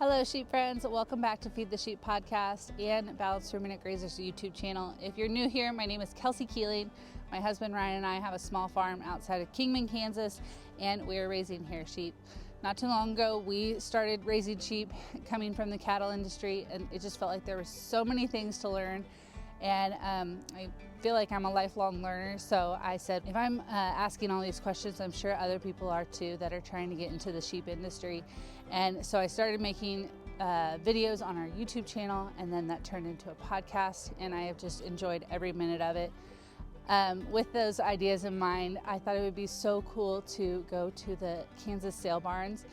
Hello sheep friends, welcome back to Feed the Sheep podcast and Balanced Ruminant Grazers YouTube channel. If you're new here, my name is Kelsey Keeling. My husband Ryan and I have a small farm outside of Kingman, Kansas, and we are raising hair sheep. Not too long ago, we started raising sheep coming from the cattle industry, and it just felt like there were so many things to learn. And I feel like I'm a lifelong learner, so I said, if I'm asking all these questions, I'm sure other people are too that are trying to get into the sheep industry. And so I started making videos on our YouTube channel, and then that turned into a podcast, and I have just enjoyed every minute of it. With those ideas in mind, I thought it would be so cool to go to the Kansas sale barns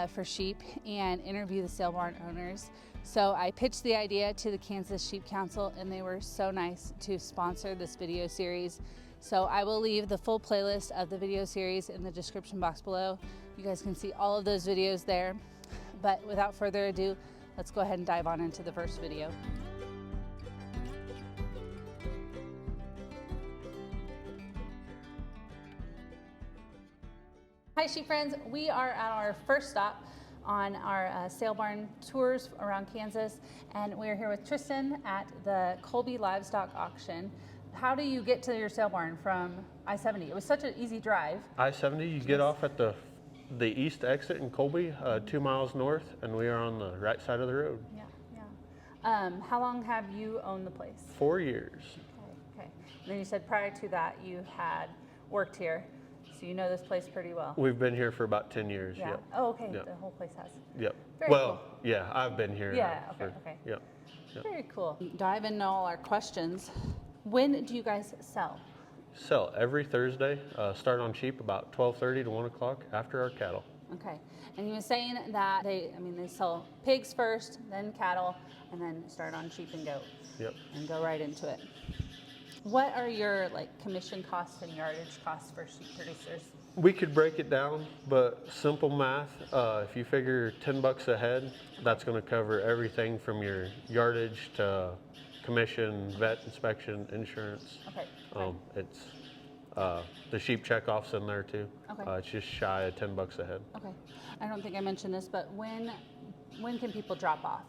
for sheep and interview the sale barn owners. So I pitched the idea to the Kansas Sheep Council, and they were so nice to sponsor this video series. So I will leave the full playlist of the video series in the description box below. You guys can see all of those videos there. But without further ado, let's go ahead and dive on into the first video. Hi sheep friends, we are at our first stop on our sale barn tours around Kansas, and we're here with Tristen at the Colby Livestock auction. How do you get to your sale barn from I-70? It was such an easy drive. I-70, you get off at the east exit in Colby, 2 miles north, and we are on the right side of the road. Yeah. How long have you owned the place? 4 years. Okay. And then you said prior to that you had worked here. So you know this place pretty well. We've been here for about 10 years. Yeah. Yep. Oh, okay. Yep. The whole place has. Yep. Very well, cool. Yeah, I've been here. Yeah. Okay. Yep. Very cool. Dive into all our questions. When do you guys sell? Sell every Thursday. Start on sheep about 12:30 to 1 o'clock after our cattle. Okay. And you were saying that they sell pigs first, then cattle, and then start on sheep and goat. Yep. And go right into it. What are your commission costs and yardage costs for sheep producers? We could break it down, but simple math, if you figure $10 a head, that's going to cover everything from your yardage to commission, vet inspection, insurance. Okay. It's the sheep checkoffs in there too. Okay. It's just shy of $10 a head. Okay. I don't think I mentioned this, but when can people drop off?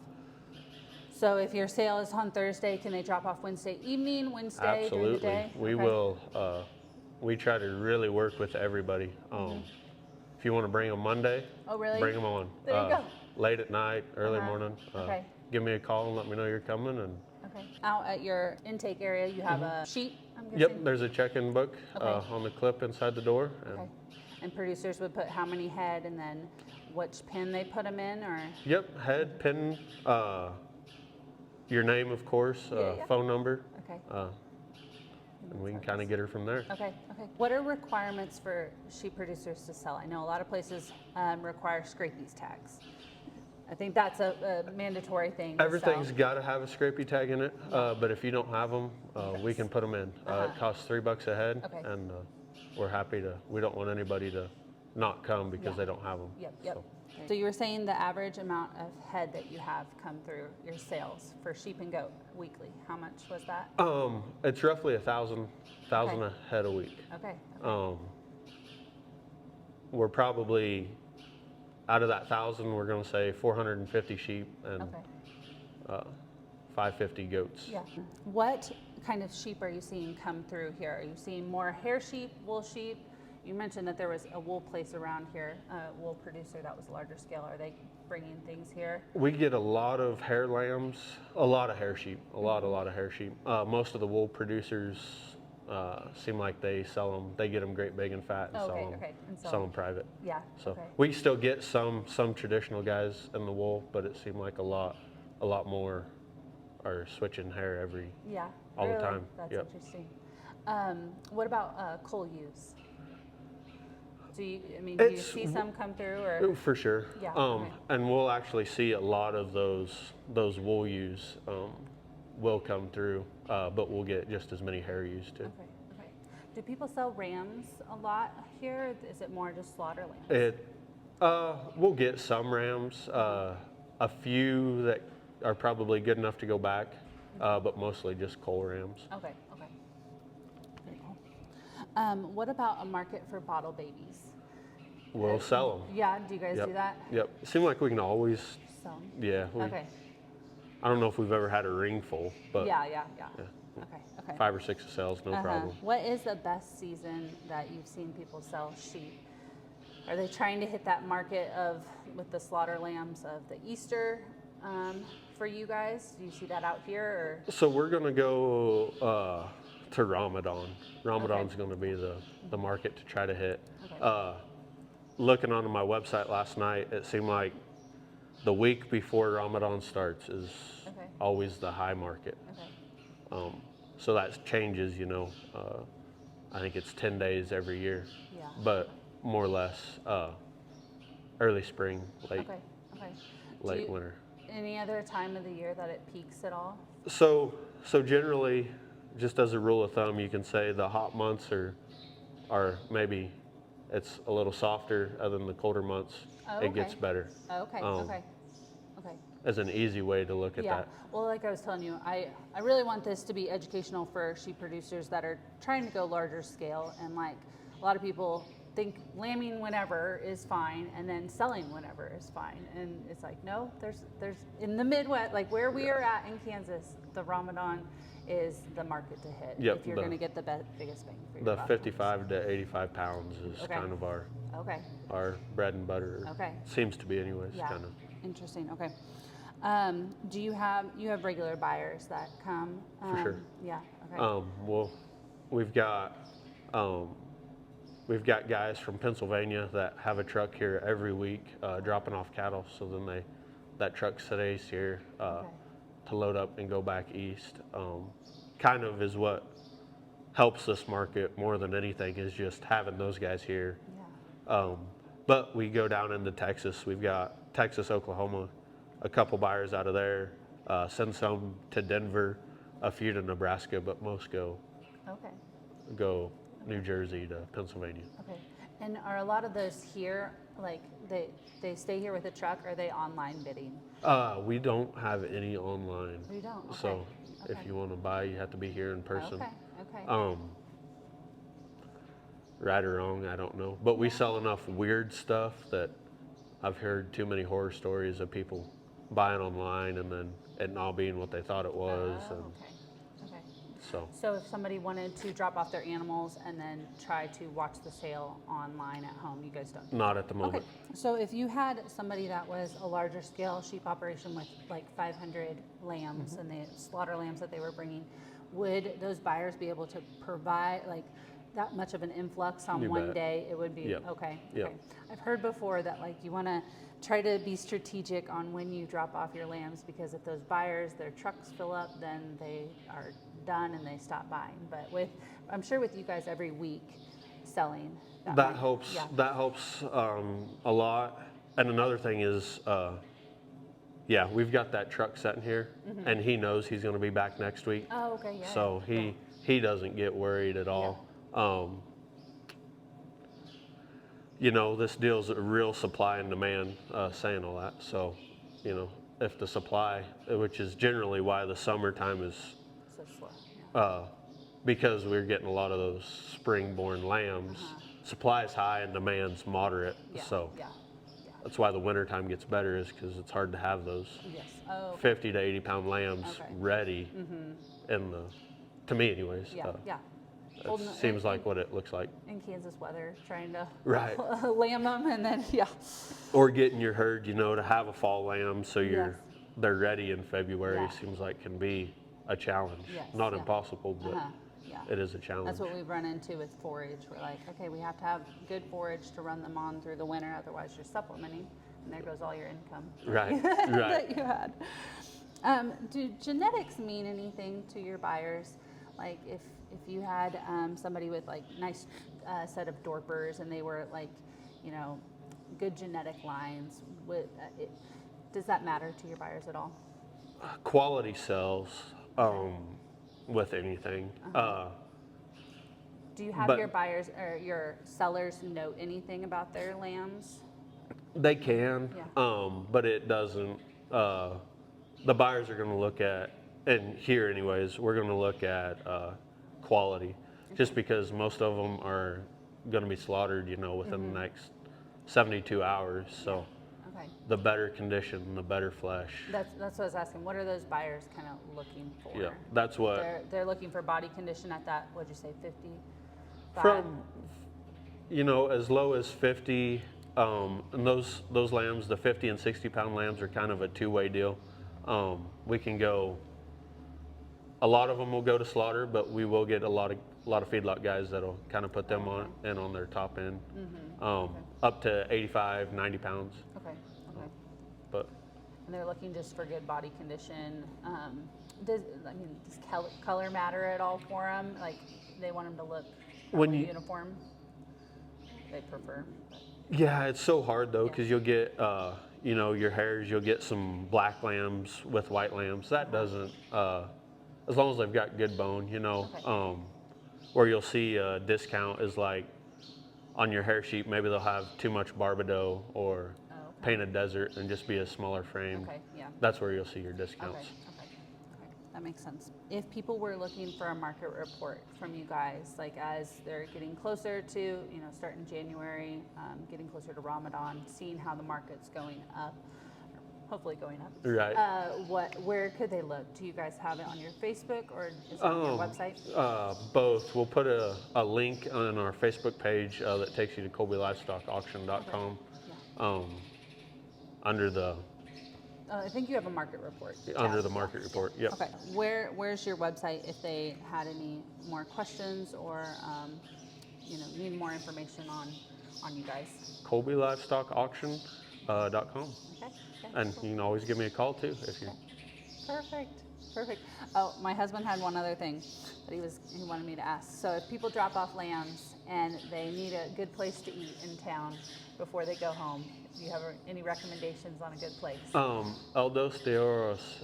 So if your sale is on Thursday, can they drop off Wednesday evening, Wednesday during the day? We will. We try to really work with everybody. If you want to bring them Monday, oh really? Bring them on. There you go. Late at night, early morning. Okay. Give me a call and let me know you're coming. And okay. Out at your intake area, you have a sheet, I'm guessing? Yep, there's a check-in book Okay. on the clip inside the door. Okay. And producers would put how many head and then which pen they put them in, or? Yep, head, pin, your name, of course, phone number. Okay. And we can kind of get her from there. Okay. What are requirements for sheep producers to sell? I know a lot of places require scrapies tags. I think that's a mandatory thing. Everything's got to have a scrapie tag in it, but if you don't have them, we can put them in. It costs $3 a head, and we're happy to. We don't want anybody to not come because they don't have them. Yep. So you were saying the average amount of head that you have come through your sales for sheep and goat weekly. How much was that? It's roughly 1,000 a head a week. Okay. We're probably out of that 1,000, we're going to say 450 sheep and 550 goats. Yeah. What kind of sheep are you seeing come through here? Are you seeing more hair sheep, wool sheep? You mentioned that there was a wool place around here, a wool producer that was larger scale. Are they bringing things here? We get a lot of hair lambs, a lot of hair sheep, a lot of hair sheep. Most of the wool producers seem like they sell them. They get them great, big, and fat, and sell them private. Yeah. So we still get some traditional guys in the wool, but it seemed like a lot more are switching hair all the time. That's interesting. What about coal use? Do you see some come through, or? For sure. Yeah. And we'll actually see a lot of those wool ewes will come through, but we'll get just as many hair ewes too. Okay. Do people sell rams a lot here? Is it more just slaughter lambs? We'll get some rams, a few that are probably good enough to go back, but mostly just coal rams. Okay. Very cool. What about a market for bottle babies? We'll sell them. Yeah, do you guys do that? Yep. It seems like we can always Yeah. Okay. I don't know if we've ever had a ring full, but Yeah. Okay. 5 or 6 sales, no problem. What is the best season that you've seen people sell sheep? Are they trying to hit that market of, with the slaughter lambs, of the Easter for you guys? Do you see that out here? Or? So we're going to go to Ramadan. Ramadan's going to be the market to try to hit. Okay. Looking onto my website last night, it seemed like the week before Ramadan starts is always the high market. Okay. So that changes, I think it's 10 days every year, but more or less early spring, late winter. Any other time of the year that it peaks at all? So generally, just as a rule of thumb, you can say the hot months are maybe it's a little softer, other than the colder months, it gets better. Okay. As an easy way to look at that. Well, like I was telling you, I really want this to be educational for sheep producers that are trying to go larger scale. And like a lot of people think lambing whenever is fine, and then selling whenever is fine. And it's like, no, there's in the Midwest, like where we are at in Kansas, the Ramadan is the market to hit. Yep, if you're going to get the biggest bang for your the buck. 55 to 85 pounds is kind of our bread and butter. Seems to be anyways. Kind of. Interesting. Okay. Do you have regular buyers that come? For sure. Yeah. Okay. Well, we've got guys from Pennsylvania that have a truck here every week dropping off cattle. So then that truck stays here to load up and go back east. Kind of is what helps this market more than anything, is just having those guys here. Yeah. But we go down into Texas. We've got Texas, Oklahoma, a couple buyers out of there, send some to Denver, a few to Nebraska, but most go New Jersey to Pennsylvania. Okay. And are a lot of those here, like they stay here with a truck, or are they online bidding? We don't have any online. We don't? Okay. So if you want to buy, you have to be here in person. Okay. Right or wrong, I don't know. But we sell enough weird stuff that I've heard too many horror stories of people buying online and then it not being what they thought it was. Okay. So if somebody wanted to drop off their animals and then try to watch the sale online at home, you guys don't? Not at the moment. Okay. So if you had somebody that was a larger scale sheep operation with like 500 lambs and the slaughter lambs that they were bringing, would those buyers be able to provide like that much of an influx on one day? It would be okay. I've heard before that like you want to try to be strategic on when you drop off your lambs, because if those buyers, their trucks fill up, then they are done and they stop buying. But I'm sure with you guys every week selling, that helps. Yeah. That helps a lot. And another thing is, we've got that truck sitting here, and he knows he's going to be back next week. Oh, okay, yeah. So he doesn't get worried at all. This deal's a real supply and demand, saying all that. So, if the supply, which is generally why the summertime is so slow, because we're getting a lot of those spring-born lambs, supply is high and demand's moderate. That's why the wintertime gets better, is because it's hard to have those 50 to 80 pound lambs ready to me anyways. It seems like what it looks like. In Kansas weather, trying to lamb them, and then or getting your herd, to have a fall lamb so they're ready in February. Seems like can be a challenge. Not impossible, but it is a challenge. That's what we've run into with forage. We're like, okay, we have to have good forage to run them on through the winter, otherwise you're supplementing, and there goes all your income that you had. Do genetics mean anything to your buyers? Like if you had somebody with like nice set of Dorpers and they were like, good genetic lines, does that matter to your buyers at all? Quality sells with anything. Do you have your buyers or your sellers note anything about their lambs? They can, but it doesn't. The buyers are going to look at, and here anyways, we're going to look at quality, just because most of them are going to be slaughtered, within the next 72 hours. So Okay. the better condition, the better flesh. That's what I was asking. What are those buyers kind of looking for? Yeah, that's what. They're looking for body condition at that, what'd you say, 50? From, as low as 50, and those lambs, the 50 and 60 pound lambs are kind of a two-way deal. We can go, a lot of them will go to slaughter, but we will get a lot of feedlot guys that'll kind of put them on their top end, up to 85, 90 pounds. Okay. But And they're looking just for good body condition. Does color matter at all for them? Like, they want them to look uniform? They prefer. Yeah, it's so hard though, because you'll get, your hares, you'll get some black lambs with white lambs. That doesn't, as long as they've got good bone, where you'll see a discount is like on your hair sheep, maybe they'll have too much Barbado or painted desert and just be a smaller frame. Okay, yeah. That's where you'll see your discounts. Okay. That makes sense. If people were looking for a market report from you guys, like as they're getting closer to, starting January, getting closer to Ramadan, seeing how the market's going up, hopefully going up. Right. Where could they look? Do you guys have it on your Facebook or is it on your website? Both. We'll put a link on our Facebook page that takes you to colbylivestockauction.com. Okay. Under the I think you have a market report. Under the market report, yep. Okay. Where's your website if they had any more questions or need more information on you guys? colbylivestockauction.com. Okay. And you can always give me a call too if you. Perfect. Oh, my husband had one other thing that he wanted me to ask. So if people drop off lambs and they need a good place to eat in town before they go home, do you have any recommendations on a good place? El Dos de Oros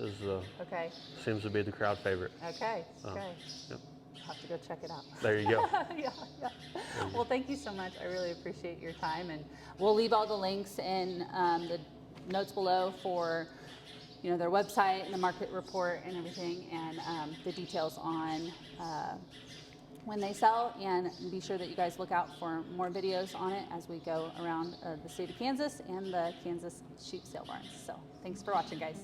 seems to be the crowd favorite. Okay. Yep. I'll have to go check it out. There you go. Yeah. Well, thank you so much. I really appreciate your time, and we'll leave all the links in the notes below for their website and the market report and everything, and the details on when they sell. And be sure that you guys look out for more videos on it as we go around the state of Kansas and the Kansas sheep sale barns. So thanks for watching, guys.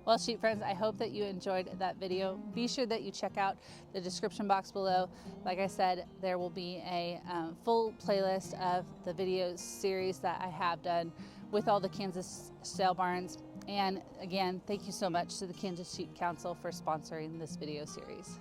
Well, sheep friends, I hope that you enjoyed that video. Be sure that you check out the description box below. Like I said, there will be a full playlist of the video series that I have done with all the Kansas sale barns. And again, thank you so much to the Kansas Sheep Council for sponsoring this video series.